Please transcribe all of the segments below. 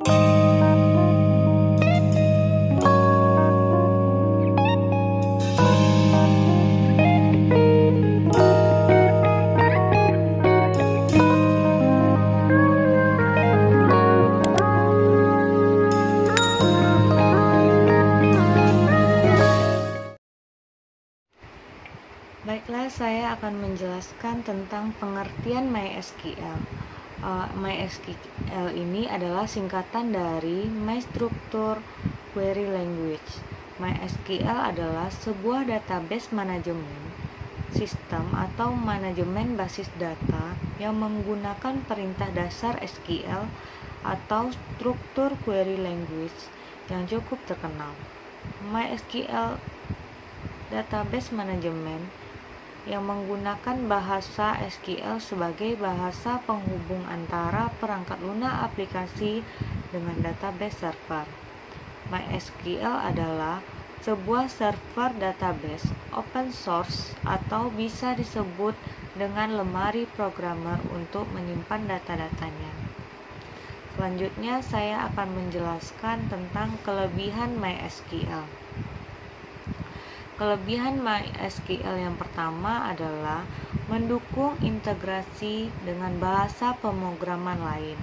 Baiklah, saya akan menjelaskan tentang pengertian MySQL. MySQL ini adalah singkatan dari My Structured Query Language. MySQL adalah sebuah database manajemen sistem atau manajemen basis data yang menggunakan perintah dasar SQL atau Structured Query Language yang cukup terkenal. MySQL database manajemen yang menggunakan bahasa SQL sebagai bahasa penghubung antara perangkat lunak aplikasi dengan database server. MySQL adalah sebuah server database open source atau bisa disebut dengan lemari programmer untuk menyimpan data-datanya. Selanjutnya saya akan menjelaskan tentang kelebihan MySQL. Kelebihan MySQL yang pertama adalah mendukung integrasi dengan bahasa pemrograman lain.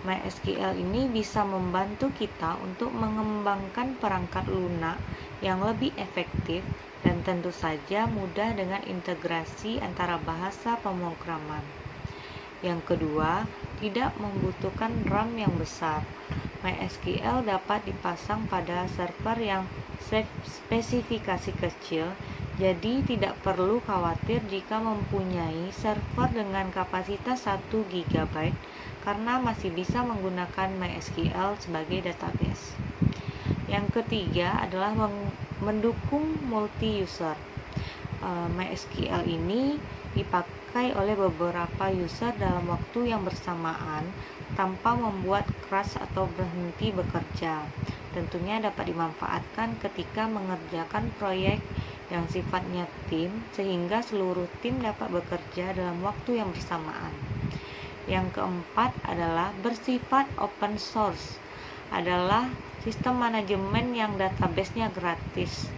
MySQL ini bisa membantu kita untuk mengembangkan perangkat lunak yang lebih efektif dan tentu saja mudah dengan integrasi antara bahasa pemrograman. Yang kedua, tidak membutuhkan RAM yang besar. MySQL dapat dipasang pada server yang spesifikasi kecil, jadi tidak perlu khawatir jika mempunyai server dengan kapasitas 1 GB karena masih bisa menggunakan MySQL sebagai database. Yang ketiga adalah mendukung multi-user. MySQL ini dipakai oleh beberapa user dalam waktu yang bersamaan tanpa membuat crash atau berhenti bekerja. Tentunya dapat dimanfaatkan ketika mengerjakan proyek yang sifatnya tim, sehingga seluruh tim dapat bekerja dalam waktu yang bersamaan. Yang keempat adalah bersifat open source, adalah sistem manajemen yang database-nya gratis.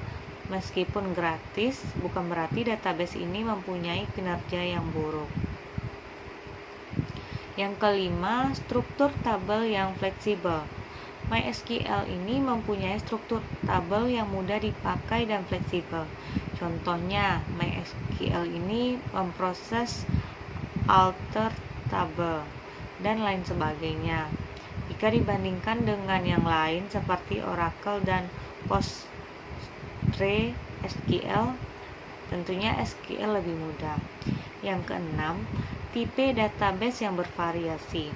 Meskipun gratis, bukan berarti database ini mempunyai kinerja yang buruk. Yang kelima, struktur tabel yang fleksibel. MySQL ini mempunyai struktur tabel yang mudah dipakai dan fleksibel. Contohnya, MySQL ini memproses alter tabel dan lain sebagainya. Jika dibandingkan dengan yang lain seperti Oracle dan PostgreSQL, tentunya SQL lebih mudah. Yang keenam, tipe database yang bervariasi.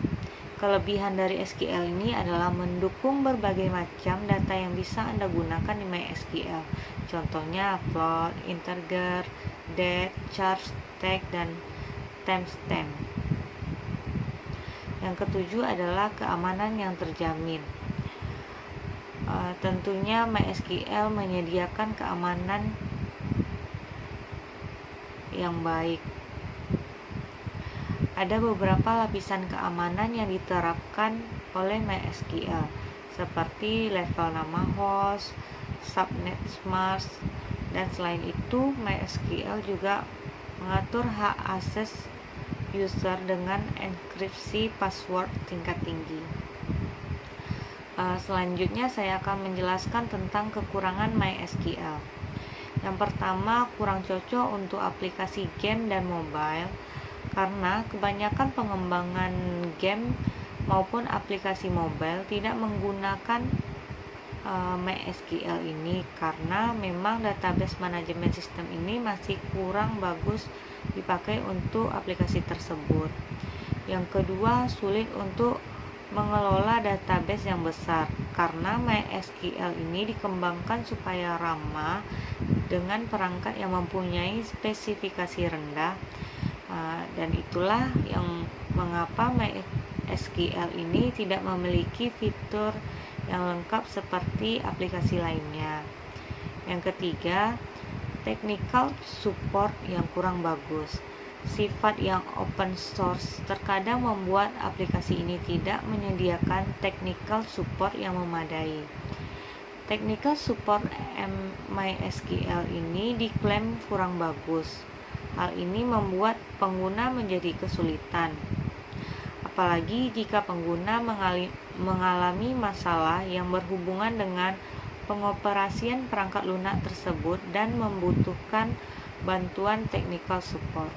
Kelebihan dari SQL ini adalah mendukung berbagai macam data yang bisa Anda gunakan di MySQL. Contohnya float, integer, date, char, text, dan timestamp. Yang ketujuh adalah keamanan yang terjamin. Tentunya MySQL menyediakan keamanan yang baik. Ada beberapa lapisan keamanan yang diterapkan oleh MySQL, seperti level nama host, subnet mask, dan selain itu MySQL juga mengatur hak akses user dengan enkripsi password tingkat tinggi. Selanjutnya saya akan menjelaskan tentang kekurangan MySQL. Yang pertama, kurang cocok untuk aplikasi game dan mobile, karena kebanyakan pengembangan game maupun aplikasi mobile tidak menggunakan MySQL ini karena memang database manajemen sistem ini masih kurang bagus dipakai untuk aplikasi tersebut. Yang kedua, sulit untuk mengelola database yang besar karena MySQL ini dikembangkan supaya ramah dengan perangkat yang mempunyai spesifikasi rendah. Dan itulah yang mengapa MySQL ini tidak memiliki fitur yang lengkap seperti aplikasi lainnya. Yang ketiga, technical support yang kurang bagus. sifat yang open source terkadang membuat aplikasi ini tidak menyediakan technical support yang memadai. Technical support MySQL ini diklaim kurang bagus. Hal ini membuat pengguna menjadi kesulitan, apalagi jika pengguna mengalami masalah yang berhubungan dengan pengoperasian perangkat lunak tersebut dan membutuhkan bantuan technical support.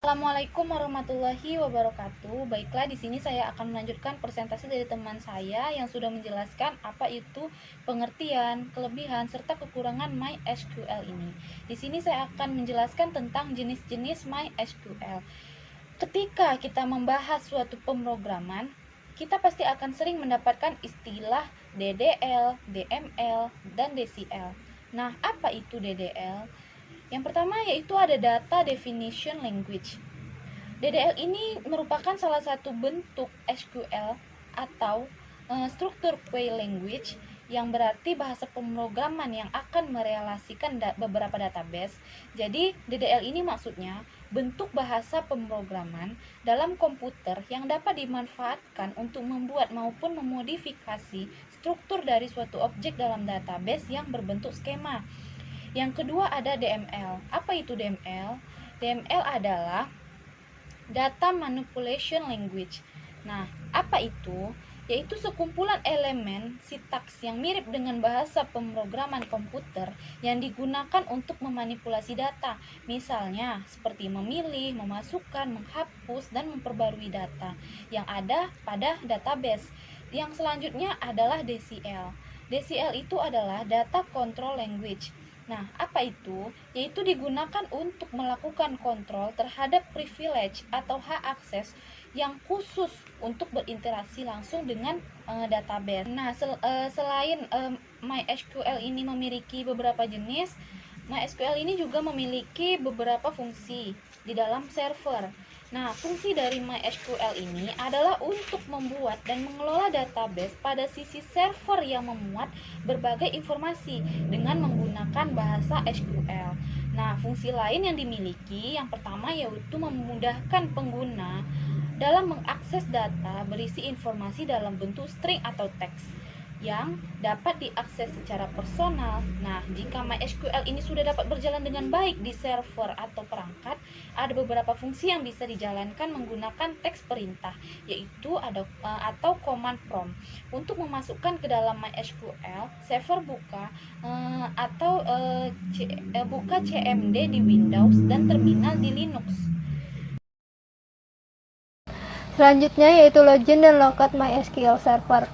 Assalamualaikum warahmatullahi wabarakatuh. Baiklah, di sini saya akan melanjutkan presentasi dari teman saya yang sudah menjelaskan apa itu pengertian, kelebihan, serta kekurangan MySQL ini. Di sini saya akan menjelaskan tentang jenis-jenis MySQL. Ketika kita membahas suatu pemrograman, kita pasti akan sering mendapatkan istilah DDL, DML, dan DCL. Nah, apa itu DDL? Yang pertama yaitu ada Data Definition Language. DDL ini merupakan salah satu bentuk SQL atau struktur query language, yang berarti bahasa pemrograman yang akan merelasikan beberapa database. Jadi DDL ini maksudnya bentuk bahasa pemrograman dalam komputer yang dapat dimanfaatkan untuk membuat maupun memodifikasi struktur dari suatu objek dalam database yang berbentuk skema. Yang kedua ada DML. Apa itu DML? DML adalah Data Manipulation Language. Nah, apa itu? Yaitu sekumpulan elemen sintaks yang mirip dengan bahasa pemrograman komputer yang digunakan untuk memanipulasi data. Misalnya, seperti memilih, memasukkan, menghapus, dan memperbarui data yang ada pada database. Yang selanjutnya adalah DCL. DCL itu adalah Data Control Language. Nah, apa itu? Yaitu digunakan untuk melakukan kontrol terhadap privilege atau hak akses yang khusus untuk berinteraksi langsung dengan database. Nah, selain MySQL ini memiliki beberapa jenis, MySQL ini juga memiliki beberapa fungsi di dalam server. Nah, fungsi dari MySQL ini adalah untuk membuat dan mengelola database pada sisi server yang memuat berbagai informasi dengan menggunakan bahasa SQL. Nah, fungsi lain yang dimiliki yang pertama yaitu memudahkan pengguna dalam mengakses data berisi informasi dalam bentuk string atau teks yang dapat diakses secara personal. Nah, jika MySQL ini sudah dapat berjalan dengan baik di server atau perangkat, ada beberapa fungsi yang bisa dijalankan menggunakan teks perintah, yaitu ada atau command prompt. Untuk memasukkan ke dalam MySQL, server buka buka CMD di Windows dan terminal di Linux. Selanjutnya yaitu login dan logout MySQL server.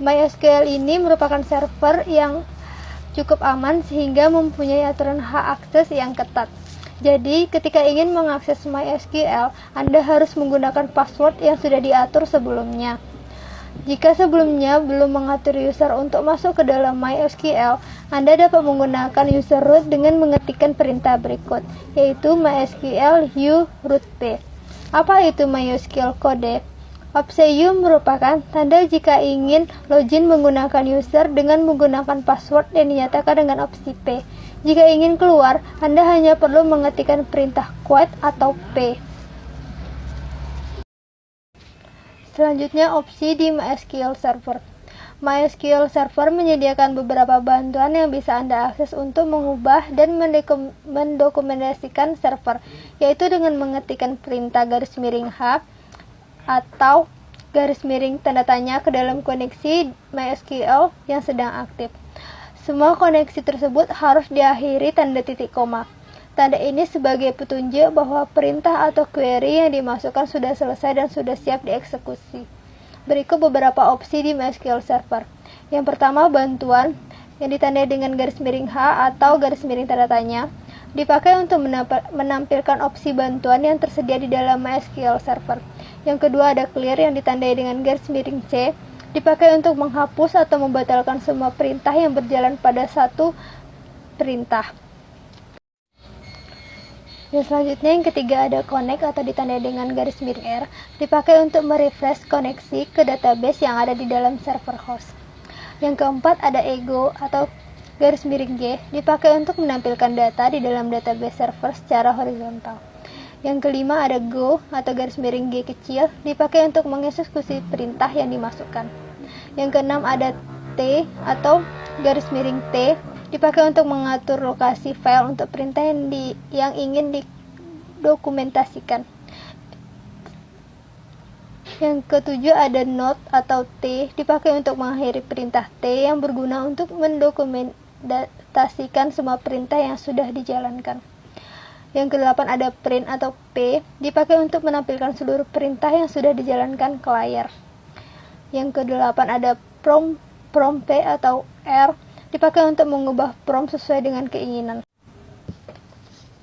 MySQL ini merupakan server yang cukup aman sehingga mempunyai aturan hak akses yang ketat. Jadi, ketika ingin mengakses MySQL, Anda harus menggunakan password yang sudah diatur sebelumnya. Jika sebelumnya belum mengatur user untuk masuk ke dalam MySQL, Anda dapat menggunakan user root dengan mengetikkan perintah berikut, yaitu MySQL u root p. Apa itu MySQL code? Opsi U merupakan tanda jika ingin login menggunakan user dengan menggunakan password yang dinyatakan dengan opsi P. Jika ingin keluar, Anda hanya perlu mengetikkan perintah quit atau P. Selanjutnya opsi di MySQL Server. MySQL Server menyediakan beberapa bantuan yang bisa Anda akses untuk mengubah dan mendokumentasikan server, yaitu dengan mengetikkan perintah *H atau * tanda tanya ke dalam koneksi MySQL yang sedang aktif. Semua koneksi tersebut harus diakhiri tanda titik koma. Tanda ini sebagai petunjuk bahwa perintah atau query yang dimasukkan sudah selesai dan sudah siap dieksekusi. Berikut beberapa opsi di MySQL Server. Yang pertama, bantuan yang ditandai dengan *H atau * tanda tanya dipakai untuk menampilkan opsi bantuan yang tersedia di dalam MySQL Server. Yang kedua ada clear yang ditandai dengan *C, dipakai untuk menghapus atau membatalkan semua perintah yang berjalan pada satu perintah. Yang selanjutnya yang ketiga ada connect atau ditandai dengan *R, dipakai untuk merefresh koneksi ke database yang ada di dalam server host. Yang keempat ada ego atau G dipakai untuk menampilkan data di dalam database server secara horizontal. Yang kelima ada Go atau G kecil dipakai untuk mengeksekusi perintah yang dimasukkan. Yang keenam ada T atau T dipakai untuk mengatur lokasi file untuk perintah yang ingin didokumentasikan. Yang ketujuh ada Not atau T dipakai untuk mengakhiri perintah T yang berguna untuk mendokumentasikan semua perintah yang sudah dijalankan. Yang kedelapan ada Print atau P dipakai untuk menampilkan seluruh perintah yang sudah dijalankan ke layar. Yang kedelapan ada Prompt P atau R dipakai untuk mengubah prompt sesuai dengan keinginan.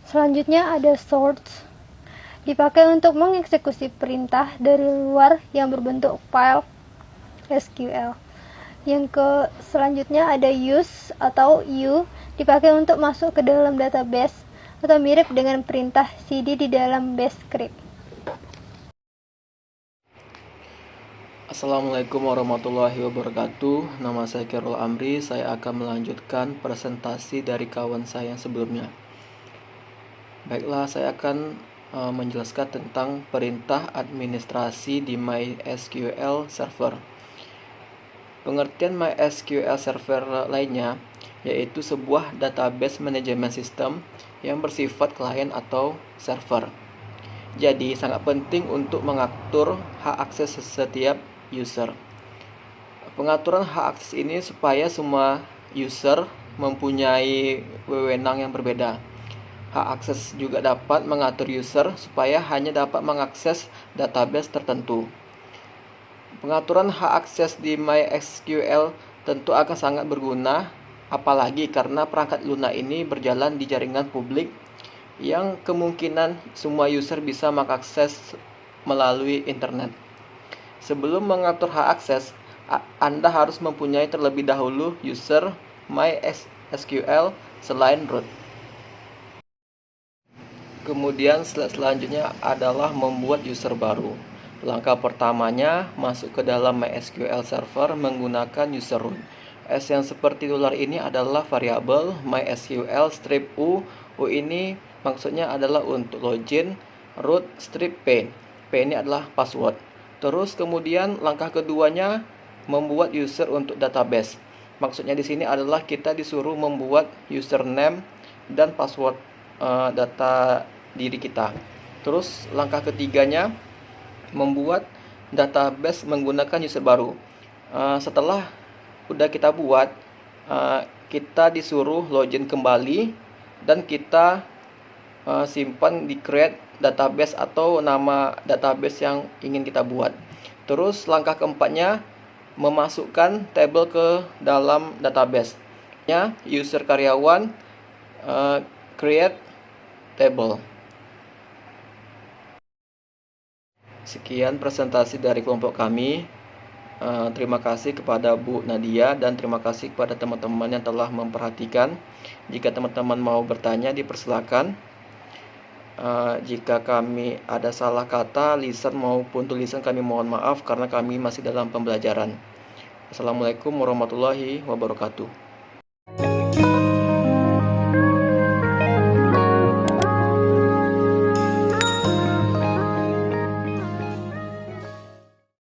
Selanjutnya ada Source dipakai untuk mengeksekusi perintah dari luar yang berbentuk file SQL. Selanjutnya ada Use atau U dipakai untuk masuk ke dalam database atau mirip dengan perintah cd di dalam bash script. Assalamualaikum warahmatullahi wabarakatuh. Nama saya Khairul Amri. Saya akan melanjutkan presentasi dari kawan saya yang sebelumnya. Baiklah, saya akan menjelaskan tentang perintah administrasi di MySQL Server. Pengertian MySQL Server lainnya yaitu sebuah database manajemen sistem yang bersifat klien atau server. Jadi sangat penting untuk mengatur hak akses setiap user. Pengaturan hak akses ini supaya semua user mempunyai wewenang yang berbeda. Hak akses juga dapat mengatur user supaya hanya dapat mengakses database tertentu. Pengaturan hak akses di MySQL tentu akan sangat berguna, apalagi karena perangkat Luna ini berjalan di jaringan publik yang kemungkinan semua user bisa mengakses melalui internet. Sebelum mengatur hak akses, Anda harus mempunyai terlebih dahulu user MySQL selain root. Kemudian selanjutnya adalah membuat user baru. Langkah pertamanya masuk ke dalam MySQL Server menggunakan user root. S yang seperti dolar ini adalah variabel MySQL strip U. U ini maksudnya adalah untuk login, root strip P. P ini adalah password. Terus kemudian langkah keduanya membuat user untuk database. Maksudnya di sini adalah kita disuruh membuat username dan password data diri kita. Terus langkah ketiganya membuat database menggunakan user baru. Setelah udah kita buat, kita disuruh login kembali dan kita simpan di create database atau nama database yang ingin kita buat. Terus langkah keempatnya memasukkan tabel ke dalam database. User karyawan create table. Sekian presentasi dari kelompok kami. Terima kasih kepada Bu Nadia dan terima kasih kepada teman-teman yang telah memperhatikan. Jika teman-teman mau bertanya, dipersilakan. Jika kami ada salah kata, lisan maupun tulisan, kami mohon maaf karena kami masih dalam pembelajaran. Assalamualaikum warahmatullahi wabarakatuh.